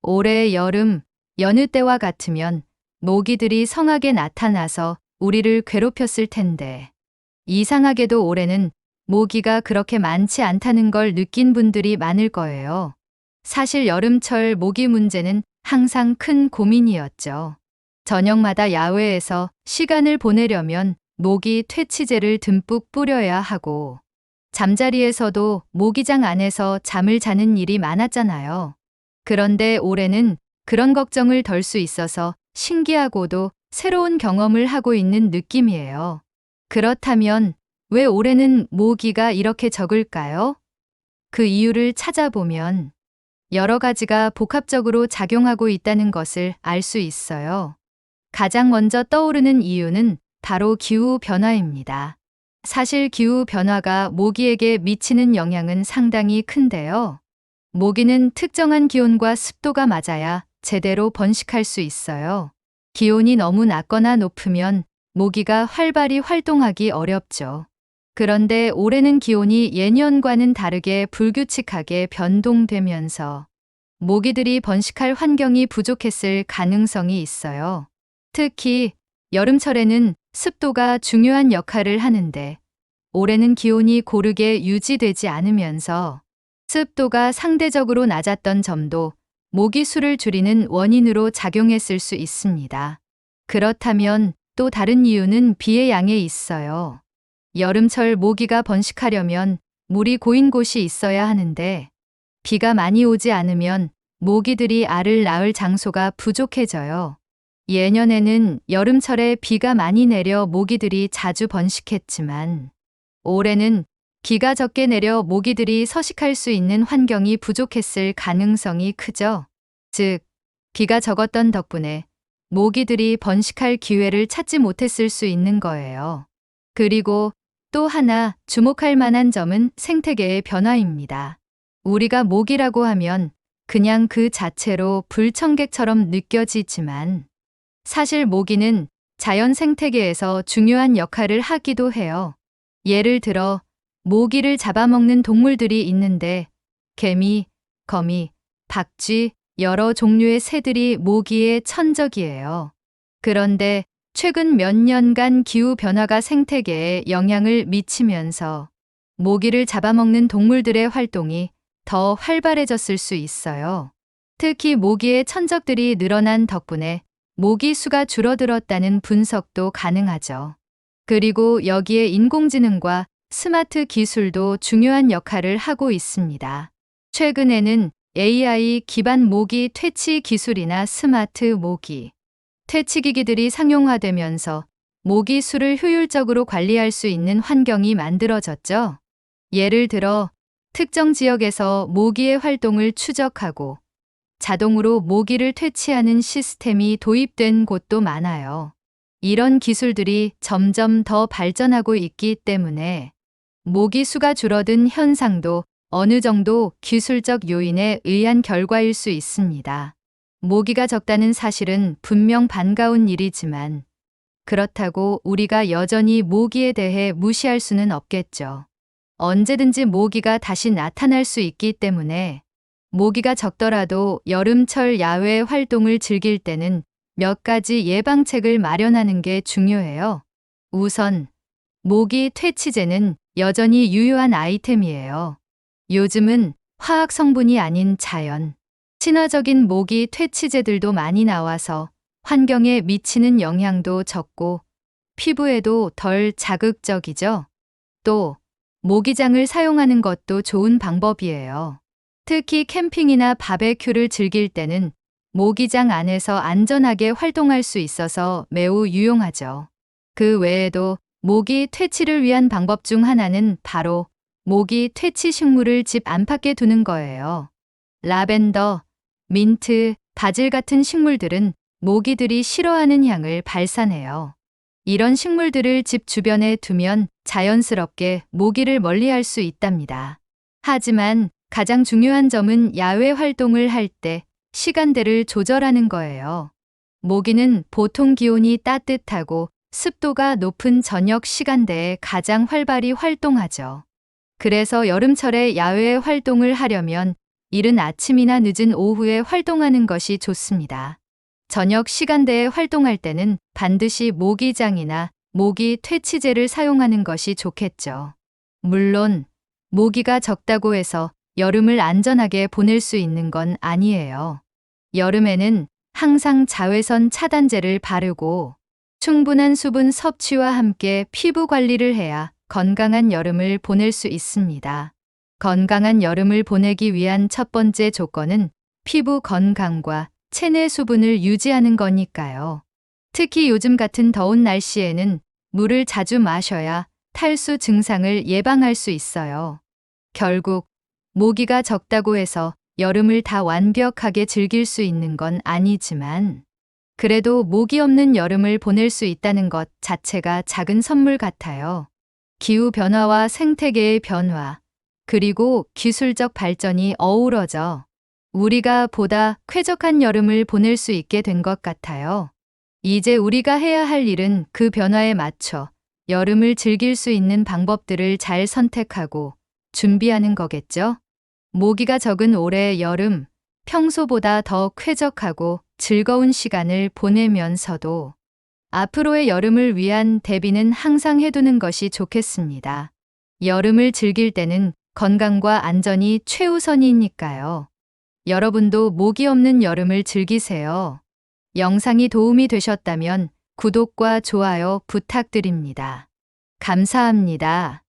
올해 여름, 여느 때와 같으면 모기들이 성하게 나타나서 우리를 괴롭혔을 텐데, 이상하게도 올해는 모기가 그렇게 많지 않다는 걸 느낀 분들이 많을 거예요. 사실 여름철 모기 문제는 항상 큰 고민이었죠. 저녁마다 야외에서 시간을 보내려면 모기 퇴치제를 듬뿍 뿌려야 하고, 잠자리에서도 모기장 안에서 잠을 자는 일이 많았잖아요. 그런데 올해는 그런 걱정을 덜 수 있어서 신기하고도 새로운 경험을 하고 있는 느낌이에요. 그렇다면 왜 올해는 모기가 이렇게 적을까요? 그 이유를 찾아보면 여러 가지가 복합적으로 작용하고 있다는 것을 알 수 있어요. 가장 먼저 떠오르는 이유는 바로 기후 변화입니다. 사실 기후 변화가 모기에게 미치는 영향은 상당히 큰데요. 모기는 특정한 기온과 습도가 맞아야 제대로 번식할 수 있어요. 기온이 너무 낮거나 높으면 모기가 활발히 활동하기 어렵죠. 그런데 올해는 기온이 예년과는 다르게 불규칙하게 변동되면서 모기들이 번식할 환경이 부족했을 가능성이 있어요. 특히 여름철에는 습도가 중요한 역할을 하는데, 올해는 기온이 고르게 유지되지 않으면서 습도가 상대적으로 낮았던 점도 모기 수를 줄이는 원인으로 작용했을 수 있습니다. 그렇다면 또 다른 이유는 비의 양에 있어요. 여름철 모기가 번식하려면 물이 고인 곳이 있어야 하는데, 비가 많이 오지 않으면 모기들이 알을 낳을 장소가 부족해져요. 예년에는 여름철에 비가 많이 내려 모기들이 자주 번식했지만, 올해는 비가 적게 내려 모기들이 서식할 수 있는 환경이 부족했을 가능성이 크죠. 즉, 비가 적었던 덕분에 모기들이 번식할 기회를 찾지 못했을 수 있는 거예요. 그리고 또 하나 주목할 만한 점은 생태계의 변화입니다. 우리가 모기라고 하면 그냥 그 자체로 불청객처럼 느껴지지만, 사실 모기는 자연 생태계에서 중요한 역할을 하기도 해요. 예를 들어 모기를 잡아먹는 동물들이 있는데, 개미, 거미, 박쥐, 여러 종류의 새들이 모기의 천적이에요. 그런데 최근 몇 년간 기후 변화가 생태계에 영향을 미치면서 모기를 잡아먹는 동물들의 활동이 더 활발해졌을 수 있어요. 특히 모기의 천적들이 늘어난 덕분에 모기 수가 줄어들었다는 분석도 가능하죠. 그리고 여기에 인공지능과 스마트 기술도 중요한 역할을 하고 있습니다. 최근에는 AI 기반 모기 퇴치 기술이나 스마트 모기 퇴치기기들이 상용화되면서 모기 수를 효율적으로 관리할 수 있는 환경이 만들어졌죠. 예를 들어 특정 지역에서 모기의 활동을 추적하고 자동으로 모기를 퇴치하는 시스템이 도입된 곳도 많아요. 이런 기술들이 점점 더 발전하고 있기 때문에 모기 수가 줄어든 현상도 어느 정도 기술적 요인에 의한 결과일 수 있습니다. 모기가 적다는 사실은 분명 반가운 일이지만, 그렇다고 우리가 여전히 모기에 대해 무시할 수는 없겠죠. 언제든지 모기가 다시 나타날 수 있기 때문에 모기가 적더라도 여름철 야외 활동을 즐길 때는 몇 가지 예방책을 마련하는 게 중요해요. 우선 모기 퇴치제는 여전히 유효한 아이템이에요. 요즘은 화학 성분이 아닌 자연, 친화적인 모기 퇴치제들도 많이 나와서 환경에 미치는 영향도 적고 피부에도 덜 자극적이죠. 또 모기장을 사용하는 것도 좋은 방법이에요. 특히 캠핑이나 바베큐를 즐길 때는 모기장 안에서 안전하게 활동할 수 있어서 매우 유용하죠. 그 외에도 모기 퇴치를 위한 방법 중 하나는 바로 모기 퇴치 식물을 집 안팎에 두는 거예요. 라벤더, 민트, 바질 같은 식물들은 모기들이 싫어하는 향을 발산해요. 이런 식물들을 집 주변에 두면 자연스럽게 모기를 멀리할 수 있답니다. 하지만 가장 중요한 점은 야외 활동을 할 때 시간대를 조절하는 거예요. 모기는 보통 기온이 따뜻하고 습도가 높은 저녁 시간대에 가장 활발히 활동하죠. 그래서 여름철에 야외 활동을 하려면 이른 아침이나 늦은 오후에 활동하는 것이 좋습니다. 저녁 시간대에 활동할 때는 반드시 모기장이나 모기 퇴치제를 사용하는 것이 좋겠죠. 물론 모기가 적다고 해서 여름을 안전하게 보낼 수 있는 건 아니에요. 여름에는 항상 자외선 차단제를 바르고 충분한 수분 섭취와 함께 피부 관리를 해야 건강한 여름을 보낼 수 있습니다. 건강한 여름을 보내기 위한 첫 번째 조건은 피부 건강과 체내 수분을 유지하는 거니까요. 특히 요즘 같은 더운 날씨에는 물을 자주 마셔야 탈수 증상을 예방할 수 있어요. 결국 모기가 적다고 해서 여름을 다 완벽하게 즐길 수 있는 건 아니지만 그래도 모기 없는 여름을 보낼 수 있다는 것 자체가 작은 선물 같아요. 기후 변화와 생태계의 변화, 그리고 기술적 발전이 어우러져 우리가 보다 쾌적한 여름을 보낼 수 있게 된 것 같아요. 이제 우리가 해야 할 일은 그 변화에 맞춰 여름을 즐길 수 있는 방법들을 잘 선택하고 준비하는 거겠죠? 모기가 적은 올해 여름, 평소보다 더 쾌적하고 즐거운 시간을 보내면서도 앞으로의 여름을 위한 대비는 항상 해두는 것이 좋겠습니다. 여름을 즐길 때는 건강과 안전이 최우선이니까요. 여러분도 모기 없는 여름을 즐기세요. 영상이 도움이 되셨다면 구독과 좋아요 부탁드립니다. 감사합니다.